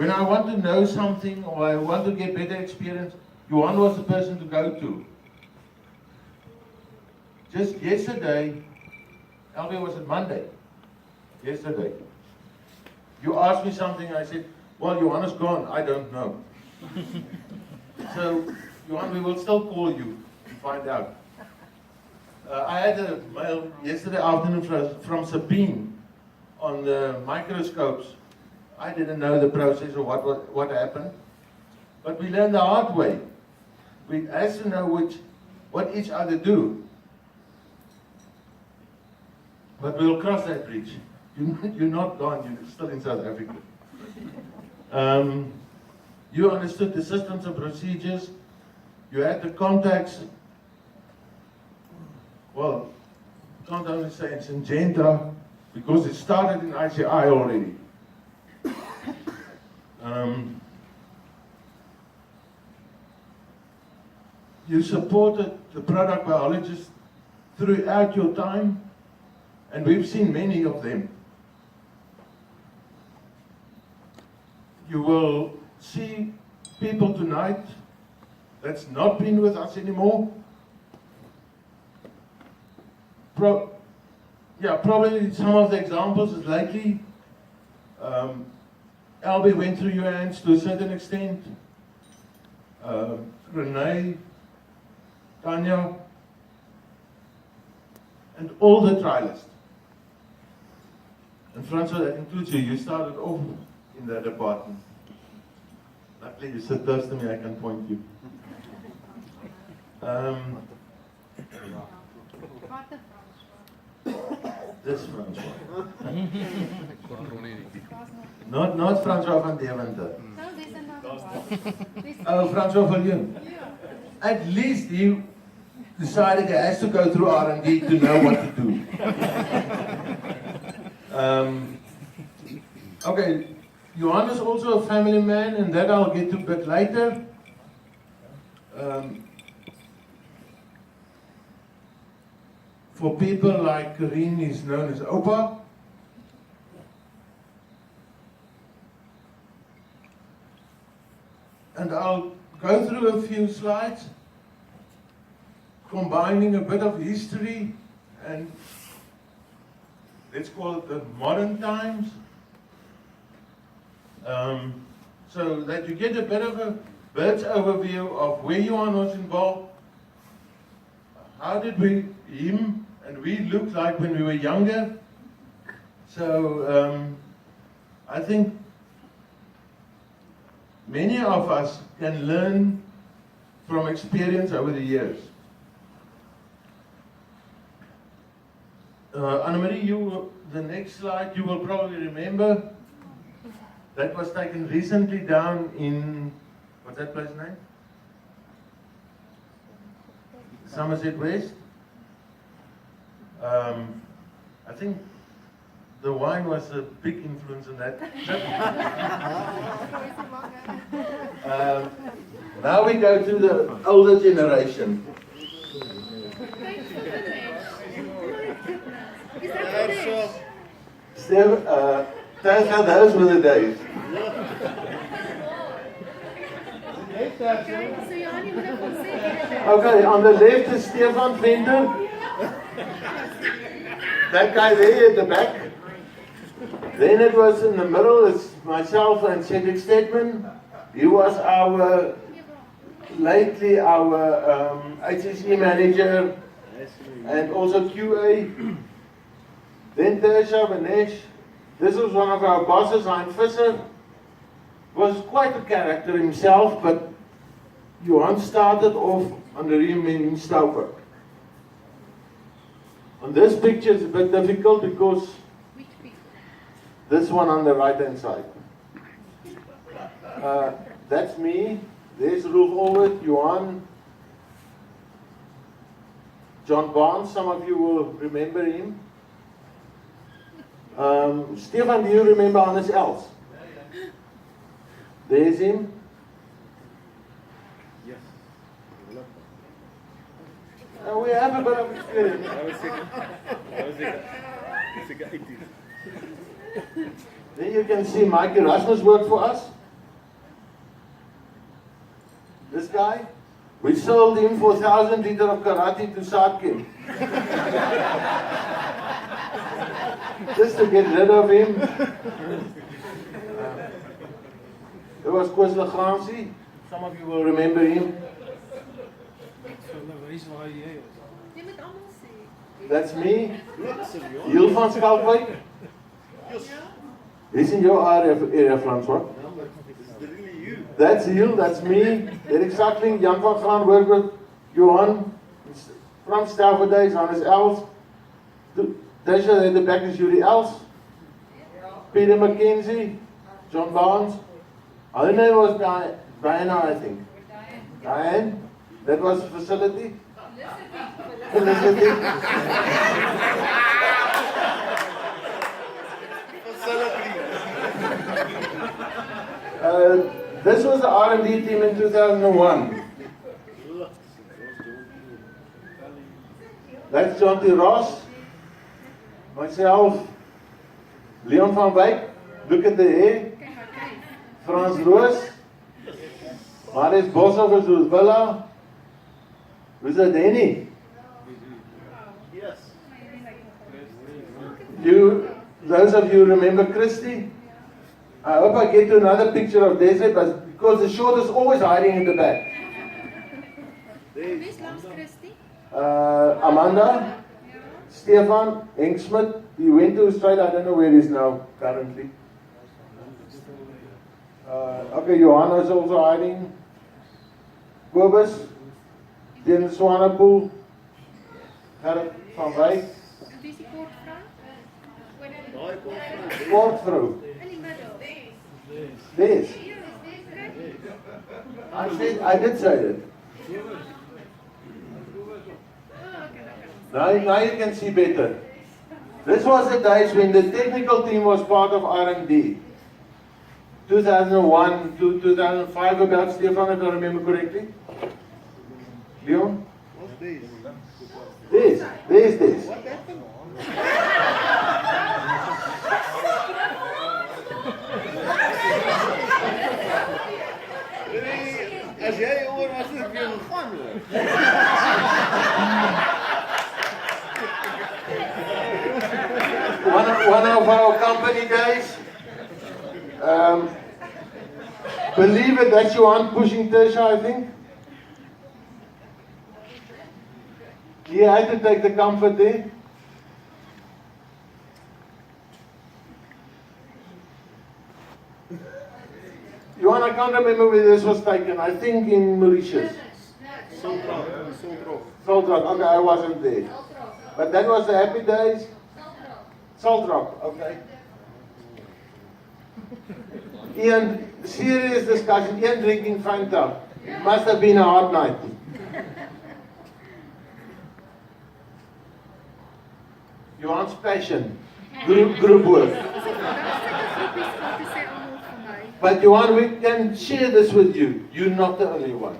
When I want to know something or I want to get better experience, Johan was the person to go to. Just yesterday, Albie, was it Monday? Yesterday. You asked me something, I said, well, Johan is gone, I don't know. So, Johan, we will still call you to find out. I had a mail yesterday afternoon from Sabine on the microscopes. I didn't know the process or what happened, but we learned the hard way. We have to know what each other do. But we'll cross that bridge. You're not gone, you're still in South Africa. You understood the systems and procedures. You had the contacts. Well, can't only say in Syngenta, because it started in ICI already. You supported the product biologists throughout your time, and we've seen many of them. You will see people tonight that's not been with us anymore. Probably some of the examples is likely. Albie went through your hands to a certain extent. Renee, Tanya, and all the trialists. And Francois, that includes you. You started off in that department. Luckily, you sit close to me, I can point you. This Francois. Not Francois van Deventer. Oh, Francois Viljoen. At least he decided he has to go through R&D to know what to do. Okay, Johan is also a family man, and that I'll get to a bit later. For people like Karine, he's known as Opa. And I'll go through a few slides, combining a bit of history and let's call it the modern times, so that you get a bit of a bird's overview of where Johan was involved, how did him and we look like when we were younger. So I think many of us can learn from experience over the years. Annemarie, the next slide you will probably remember. That was taken recently down in, what's that place name? Somerset West. I think the wine was a big influence in that trip. Now we go to the older generation. Those were the days. Okay, on the left is Stefan Venter. That guy there at the back. Then it was in the middle, it's myself and Cedric Stedman. He was lately our HSE manager and also QA. Then Tersha Vanesh. This was one of our bosses, Hein Visser. Was quite a character himself, but Johan started off under him in Stouffer. On this picture it's a bit difficult because this one on the right hand side. That's me. There's Rolf Olwert, Johan, John Barnes, some of you will remember him. Stefan, do you remember Hannes Els? There's him. Yes. We have a bit of experience. I was sick. Then you can see Mike Erasmus worked for us. This guy, we sold him for 1,000 liters of karate to Saatkim. Just to get rid of him. There was Koos Legrandsie. Some of you will remember him. That's me. Heel van Skalkwyk. He's in your area, Francois. That's Heel, that's me. Erik Sakling, Jan van Graan, work with Johan. From Stafforddays, Hannes Els. Tasha at the back is Yuri Els. Peter McKenzie, John Barnes. Her name was Diana, I think. Diane. That was facility. Felicity. This was the R&D team in 2001. That's John T. Ross, myself, Leon van Wyk, look at the hair, Frans Roos, Marius Boshoff is Villa, who's that, Denny? Yes. Those of you remember Christy? I hope I get to another picture of Desi, but because the short is always hiding in the back. Amanda, Stefan, Henk Smit, he went to Australia, I don't know where he is now, currently. Okay, Johan is also hiding. Kobus, Jen Swanepoel, Gerrit van Wyk. Sportvrou. This. I did say it. Now you can see better. This was the days when the technical team was part of R&D. 2001 to 2005 about, Stefan, if I remember correctly. Leon? This. What happened? As jij hoor was het weer gegaan. One of our company guys, believe it, that's Johan pushing Tasha, I think. He had to take the comfort there. Johan, I can't remember where this was taken. I think in Mauritius. Salt Rock. Okay, I wasn't there. But that was the happy days. Salt Rock. Okay. Ian, serious discussion. Ian drinking Fanta. It must have been a hard night. Johan's passion. Group work. But Johan, we can share this with you. You're not the only one.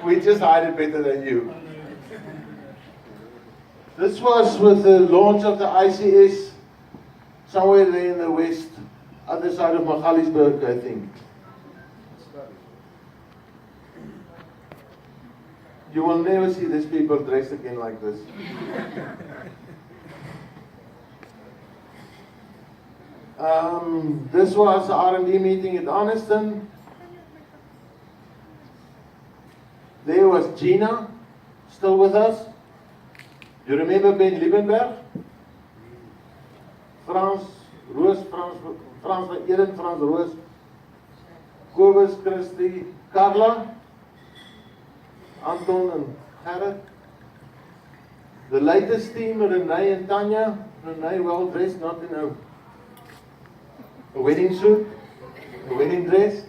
We just hide it better than you. This was with the launch of the ICS somewhere there in the west, other side of Magaliesburg, I think. You will never see these people dressed again like this. This was the R&D meeting at Arniston. There was Gina, still with us. You remember Ben Liebenberg? Frans Roos, Frans van Eden, Frans Roos, Kobus, Christy, Carla, Anton and Gerrit. The latest team, Renee and Tanya. Renee well dressed, not in a wedding suit, a wedding dress.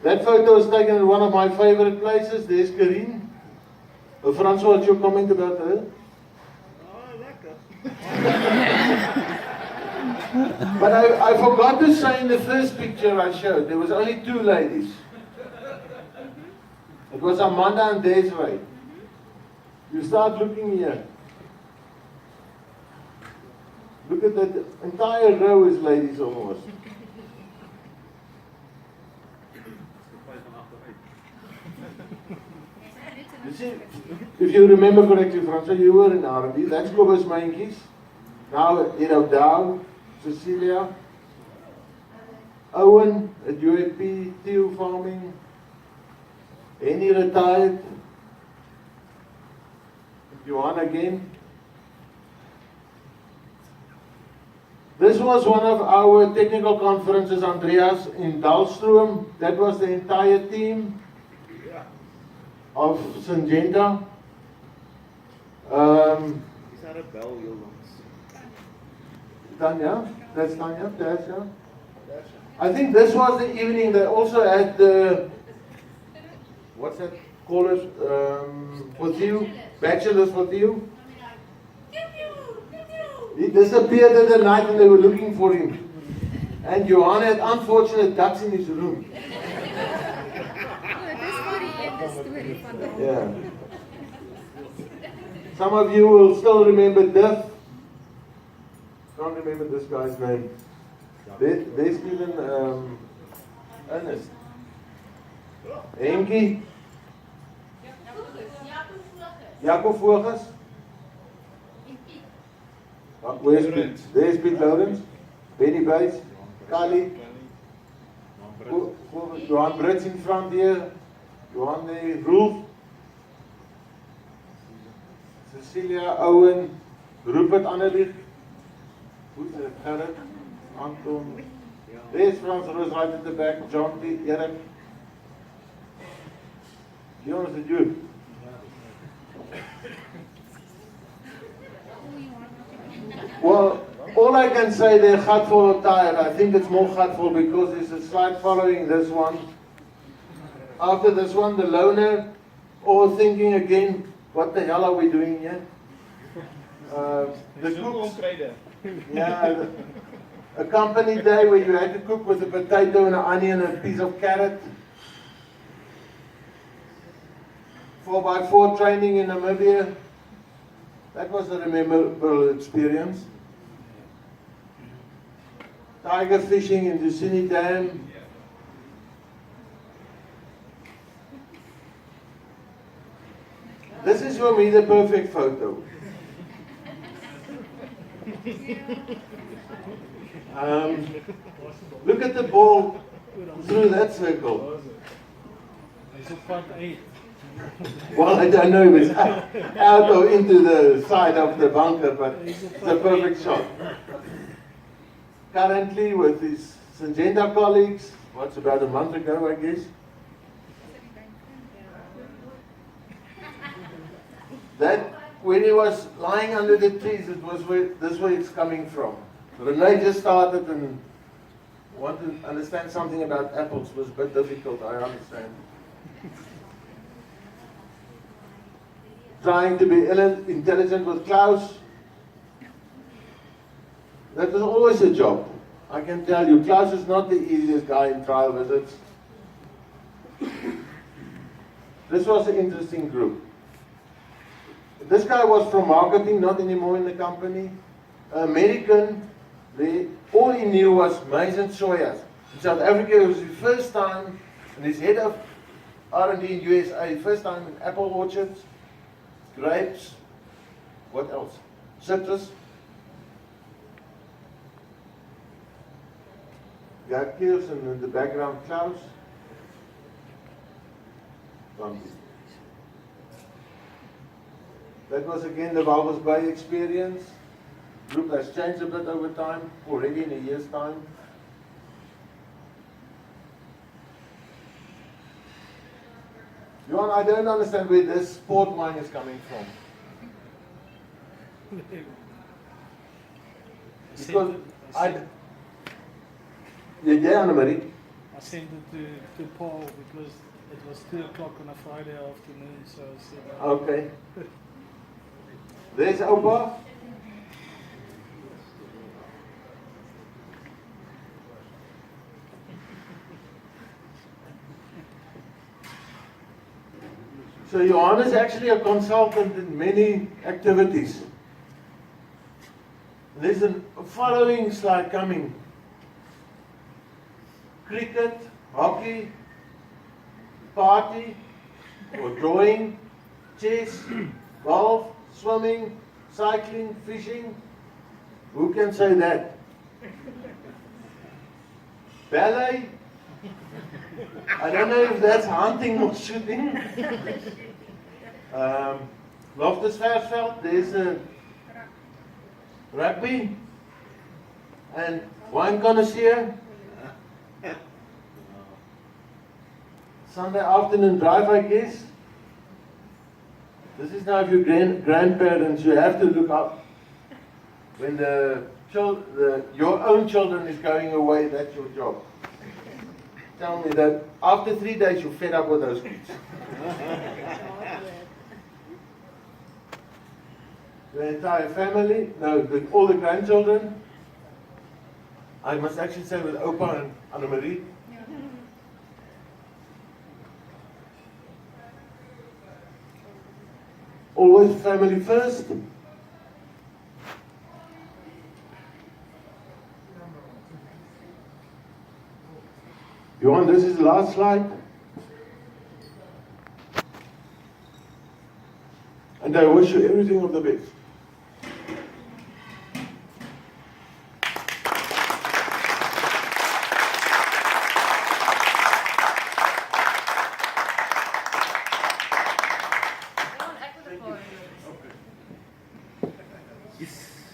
That photo was taken in one of my favorite places. There's Karine. Francois, what's your comment about her? But I forgot to say in the first picture I showed, there was only two ladies. It was Amanda and Desiree. You start looking here. Look at that entire row is ladies almost. see, if you remember correctly, Francois, you were in R&D. That's Kobus Mainkies. Now, Dow, Cecilia, Owen at UAP, Theo Farming, Henny retired, Johan again. This was one of our technical conferences, Andreas, in Dalstroom. That was the entire team of Syngenta. Is that a bell heel lungs? Tanya, that's Tanya, Tasha. I think this was the evening they also had the, what's that called, for you, bachelors for you. He disappeared in the night and they were looking for him. And Johan had unfortunate ducks in his room. Yeah. Some of you will still remember Duff. Can't remember this guy's name. There's even Ernest. Henkie. Jacob Vogels. Where's Piet? There's Piet Lawrence. Benny Bates. Kali. Johan Brits in front here. Johan there. Rolf. Cecilia, Owen. Rupert Annelich. Who's that? Gerrit. Anton. There's Frans Roos right at the back. John T. Eric. Jonas, is you? Well, all I can say they're gatvol or tired. I think it's more gatvol because there's a slide following this one. After this one, the loner, all thinking again, what the hell are we doing here? The cooks, yeah, a company day where you had to cook with a potato and an onion and a piece of carrot. 4x4 training in Namibia. That was a memorable experience. Tiger fishing in the Ducini Dam. This is for me the perfect photo. Look at the ball through that circle. Is it part 8? Well, I don't know if it's out or into the side of the bunker, but it's a perfect shot. Currently with his Syngenta colleagues, what's about a month ago, I guess. That, when he was lying under the trees, it was where it's coming from. Renee just started and wanted to understand something about apples. It was a bit difficult, I understand. Trying to be intelligent with Klaus. That was always a job. I can tell you, Klaus is not the easiest guy in trial visits. This was an interesting group. This guy was from marketing, not anymore in the company. American, all he knew was maize and soya. In South Africa, it was his first time, and he's head of R&D in USA, first time in apple orchards, grapes, what else? Citrus. Gerd Kiels and in the background Klaus. That was again the Walvis Bay experience. Group has changed a bit over time, already in a year's time. Johan, I don't understand where this port wine is coming from. Because yeah, Anne-Marie. I sent it to Paul because it was 2 o'clock on a Friday afternoon, so I said, okay. There's Opa. So Johan is actually a consultant in many activities. There's a following slide coming. Cricket, hockey, party, or drawing, chess, golf, swimming, cycling, fishing. Who can say that? Ballet? I don't know if that's hunting or shooting. Loftusversveld, there's a rugby and wine connoisseur. Sunday afternoon drive, I guess. This is now if you're grandparents, you have to look up. When your own children is going away, that's your job. Tell me that after 3 days you're fed up with those kids. The entire family, no, all the grandchildren. I must actually say with Opa and Annemarie. Always family first. Johan, this is the last slide. And I wish you everything of the best.